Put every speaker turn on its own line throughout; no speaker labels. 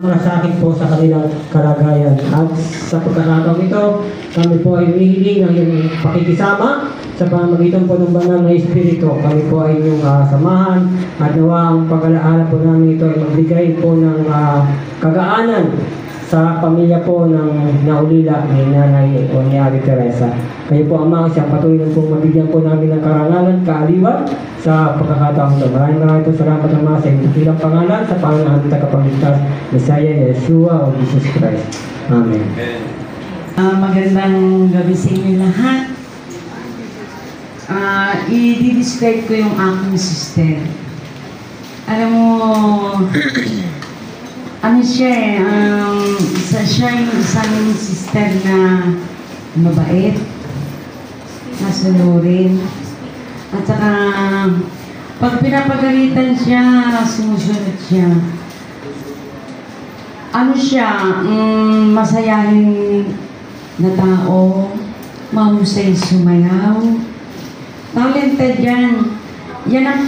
Masakit po sa kanilang kalagayan. At sa pagkakataon ito, kami po ay humihiling ng iyong pakikisama sa pamamagitan po ng banal na Espiritu. Kami po ay inyong samahan at nawa ang pag-alaala po namin ito ay magbigay po ng kagaanan sa pamilya po ng naulila ni Nanay o ni Ate Teresa. Kayo po, Ama, siya patuloy na po mabigyan po namin ng karangalan, kaaliwan sa pagkakataon ito. Maraming po salamat, Ama, sa inyong kilang pangalan sa pangalan ng tagapagligtas, Messiah Yeshua o Jesus Christ. Amen.
Magandang gabi sa inyo lahat. I-describe ko yung aking sister. Alam mo, ano siya siya yung isang sister na mabait, nasunurin, at saka pag pinapagalitan siya, sumusunod siya. Ano siya, masayahin na tao, mahusay sumayaw, talented yan. Yan ang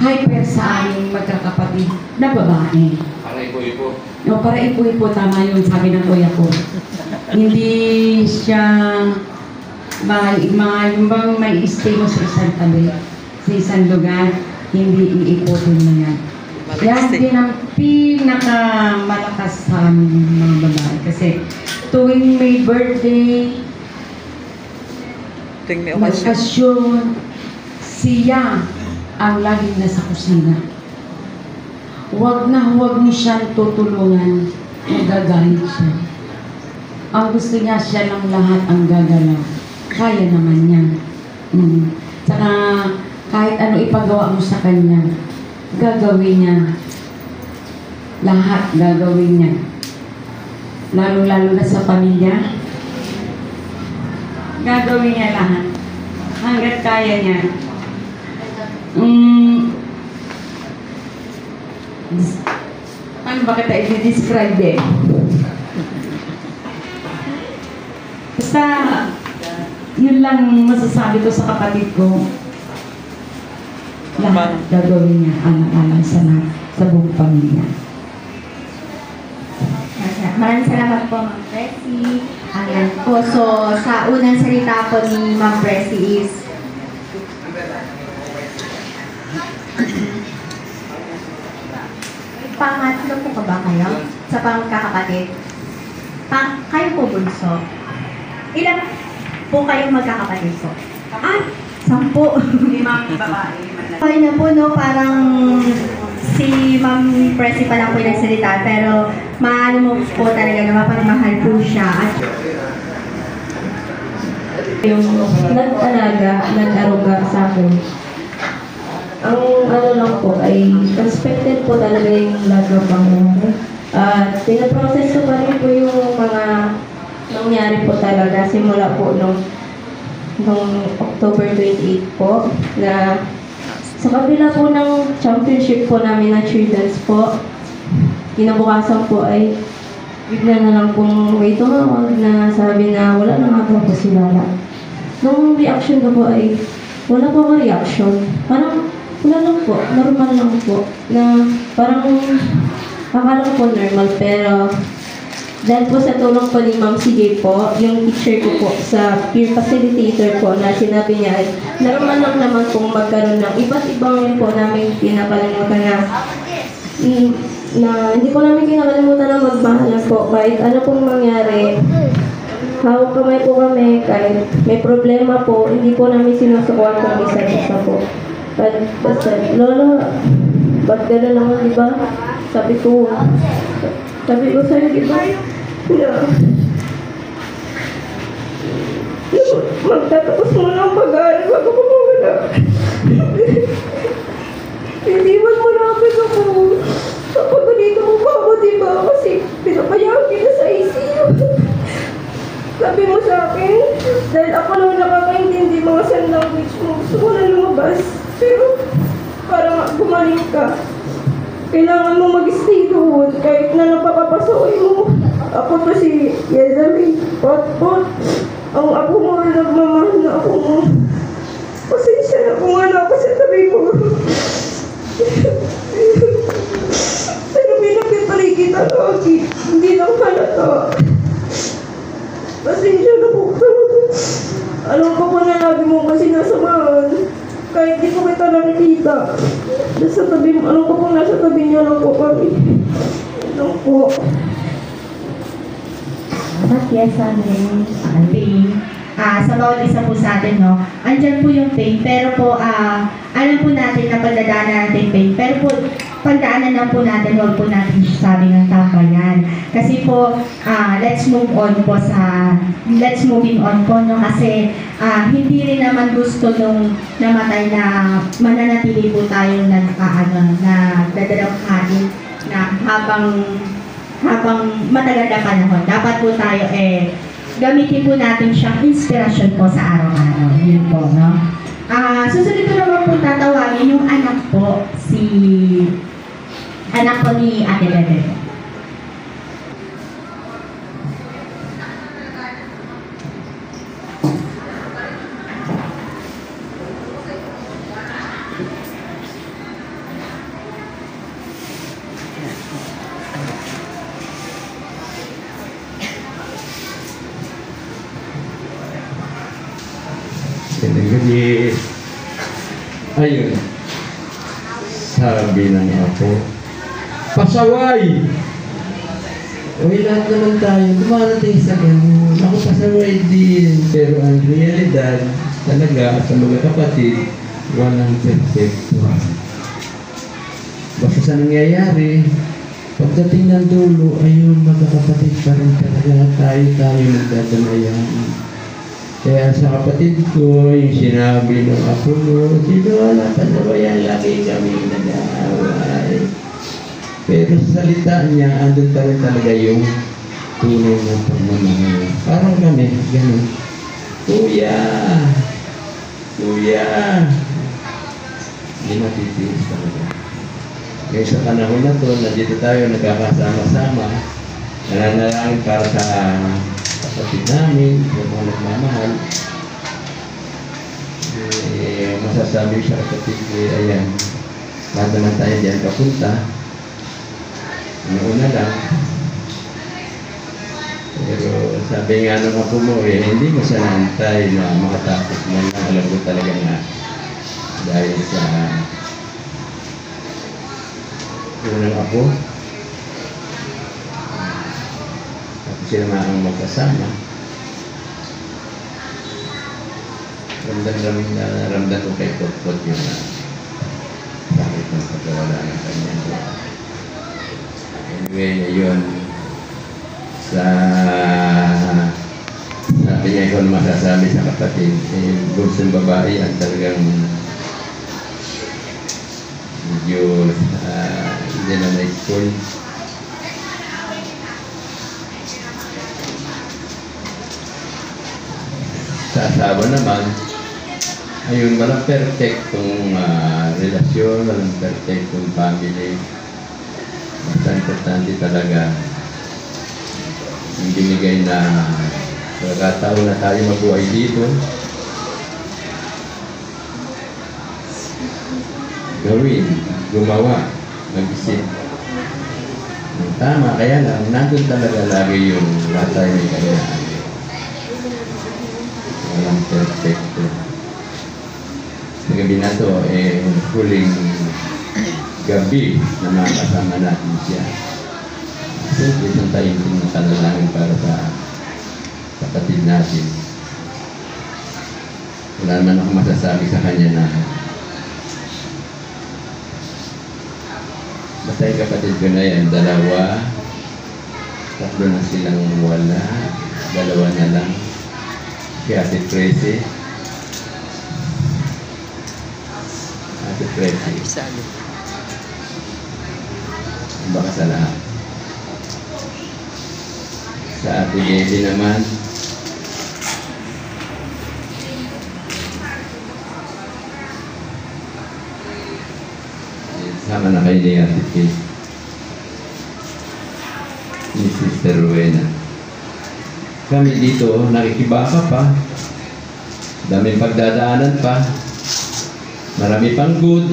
hyper sa aming magkakapatid na babae.
Para ipo-ipo.
No, para ipo-ipo, tama yun, sabi ng kuya ko. Hindi siya yung bang may stay mo sa isang tabi, sa isang lugar, hindi iiputin mo yan. Yan din ang pinakamalakas sa aming mga babae. Kasi tuwing may birthday, okasyon, siya ang laging nasa kusina. Huwag mo siyang tutulungan, nagagalit siya. Ang gusto niya, siya lang lahat ang gagalaw. Kaya naman niya. Saka kahit ano ipagawa mo sa kanya, gagawin niya. Lahat gagawin niya. Lalo-lalo na sa pamilya, gagawin niya lahat. Hanggat kaya niya. Ano ba kita i-describe eh? Basta, yun lang masasabi ko sa kapatid ko. Lahat gagawin niya, alang-alang sa buong pamilya.
Maraming salamat po, Ma'am Presi. Ayan po. So, sa unang salita po ni Ma'am Presi is pangatlo po ka ba kayo sa pangkakapatid? Kayo po bunso. Ilan po kayong magkakapatid po? 10.
5 babae.
Okay na po, no? Parang si Ma'am Presi pa lang po yung nagsalita, pero maano mo po talaga na mapagmahal po siya. At
yung nag-aruga sa akin. Ang ano lang po ay respected po talaga yung lahat ng pangyayari. At pinaprocess ko pa rin po yung mga nangyari po talaga simula po nung October 28 po na sa kabila po ng championship po namin na children's po, kinabukasan po ay bigla na lang pong may tumawag na sabi na wala na nga po si Lala. Nung reaction ko po ay wala po akong reaction. Parang wala lang po, normal lang po. Na parang akala ko po normal, pero dahil po sa tulong po ni Ma'am CJ po, yung teacher ko po sa peer facilitator po na sinabi niya ay normal lang naman pong magkaroon ng iba't ibang yun po namin pinapalimutan na hindi po namin kinakalimutan na magmahalan po kahit ano pong mangyari. Hawak kamay po kami kahit may problema po, hindi po namin sinusukuhan kung isa-isa po. Basta, Lola, ba't gano'n naman, di ba? Sabi ko sa'yo, di ba? Magtatapos mo ng pag-aaral bago ko mawala. Iniwan mo na ako. Kapag dito mo pa ako, di ba? Kasi pinapayaan kita sa ICU. Sabi mo sa akin, dahil ako lang nakakaintindi mga sign language mo, gusto ko na lumabas. Pero parang gumaling ka. Kailangan mo mag-stay doon kahit na napapapasukin mo. Ako to si Yazami, Pot-Pot. Ang ako mo, nagmamahal na ako mo. Pasensya na kung ano ako sa tabi mo. Tita Rosie, hindi lang halata. Pasensya na po. Alam ko na lagi mo kasi nasamahan. Kahit di ko kita nakikita. Nasa tabi mo, alam ko po nasa tabi niya lang po kami. Alam po.
Yes, pain. Sa bawat isa po sa atin, no? Andyan po yung pain, pero po, alam po natin na pagdadaanan natin pain, pero po, pagdaanan lang po natin, huwag po natin sabi ng tambayan. Kasi po, let's moving on po, no? Kasi, hindi rin naman gusto nung namatay na mananatili po tayo na dadalawang kain na habang matagal na panahon. Dapat po tayo, gamitin po natin siyang inspirasyon po sa araw-araw. Yun po, no? Susunod ko naman po tatawagin yung anak po ni Ate Bebe.
Jadi, ayun, sabi ng ako, pasaway! Uy, lahat naman tayo, dumarating sa ganun. Ako pasaway din, pero ang realidad, talaga, sa mga kapatid, walang perfecto. Basta sa nangyayari, pagdating ng dulo, ayun, magkakapatid pa rin talaga, tayo nagdadamayan. Kaya sa kapatid ko, yung sinabi ng ako mo, sino wala panawayan, lagi kami nag-aaway. Pero sa salita niya, andun pa rin talaga yung tunay ng pagmamahal. Parang kami, gano'n. Kuya! Hindi matitiis talaga. Kaya sa panahon na to, nandito tayo nagkakasama-sama, nananalangin para sa kapatid namin, yung mga nagmamahal. Masasabi sa kapatid ko, ayan, lahat naman tayo diyan papunta. Una lang. Pero sabi nga nung ako mo, hindi mo siya naantay na makatapos mo na. Alam ko talaga na dahil sa unang ako, sila maang magkasama. Ramdam ko kay Potpot yung bakit ng pagkawala ng kanya. Anyway, yun, sabi niya kung masasabi sa kapatid, bunsong babae ang talagang medyo hindi na na-school. Sa asawa naman, ayun, walang perfectong relasyon, walang perfectong family. Basta importante talaga yung binigay na pagkataon na tayo mabuhay dito. Gawin, gumawa, mag-isip. Tama, kaya lang, nandun talaga lagi yung lahat tayo may kanyaan. Walang perfecto. Sa gabi na to, huling gabi na makakasama natin siya. Siyempre, isang tayong panalangin para sa kapatid natin. Wala naman ako masasabi sa kanya na basta yung kapatid ko na yan, dalawa, tatlo na silang wala, dalawa na lang. Si Ate Tracy. Ate Tracy. Baka sa lahat. Sa Ate Gaby naman, sama na kayo ni Ate Kate. Ni Sister Rowena. Kami dito, nakikibaka pa. Daming pagdadaanan pa. Marami pang good,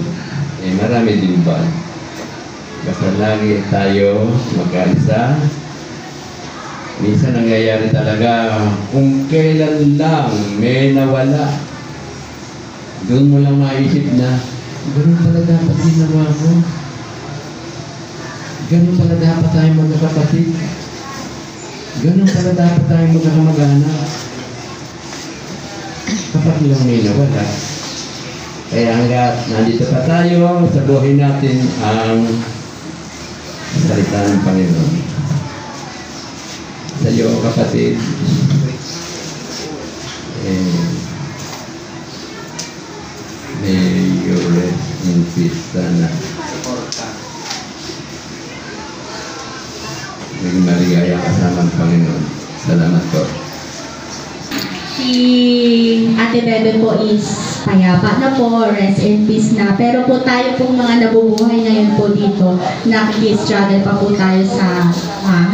marami din bad. Basta lagi tayo mag-alisa. Minsan nangyayari talaga, kung kailan lang may nawala, doon mo lang maisip na, ganun pala dapat ginawa mo. Ganun pala dapat tayo magkakapatid. Ganun pala dapat tayo magkakamag-anak. Kapag lang may nawala. Kaya hanggat nandito pa tayo, sabuhin natin ang salita ng Panginoon. Sa iyo, kapatid, may you rest in peace sana. Maging maligaya kasama ang Panginoon. Salamat po.
Si Ate Bebe po is payapa na po, rest in peace na. Pero po tayo pong mga nabubuhay ngayon po dito, nakikis-struggle pa po tayo sa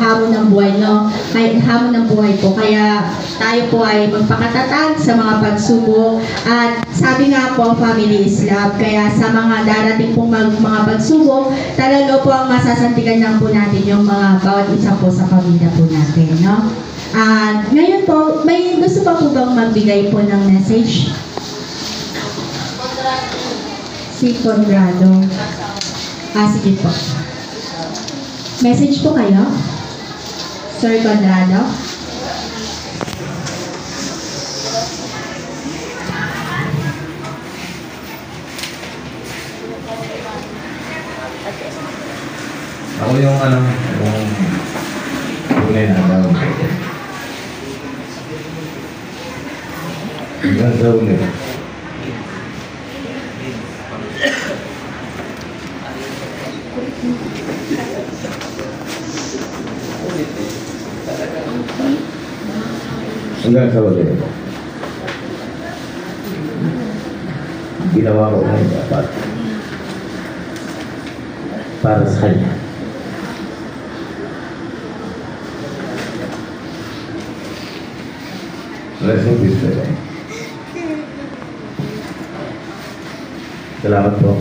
hamon ng buhay, no? Hamon ng buhay po. Kaya tayo po ay magpakatatag sa mga pagsubok. At sabi nga po, family is love. Kaya sa mga darating pong mga pagsubok, talaga po ang masasantigan lang po natin yung mga bawat isa po sa pamilya po natin, no? At ngayon po, may gusto pa po bang magbigay po ng message? Si Conrado. Sige po. Message po kayo? Sir Conrado?
Ako yung yung kulay na daw. Hanggang sa ulit. Hanggang sa ulit. Ginawa ko ngayon dapat para sa kanya. Rest in peace. Salamat po.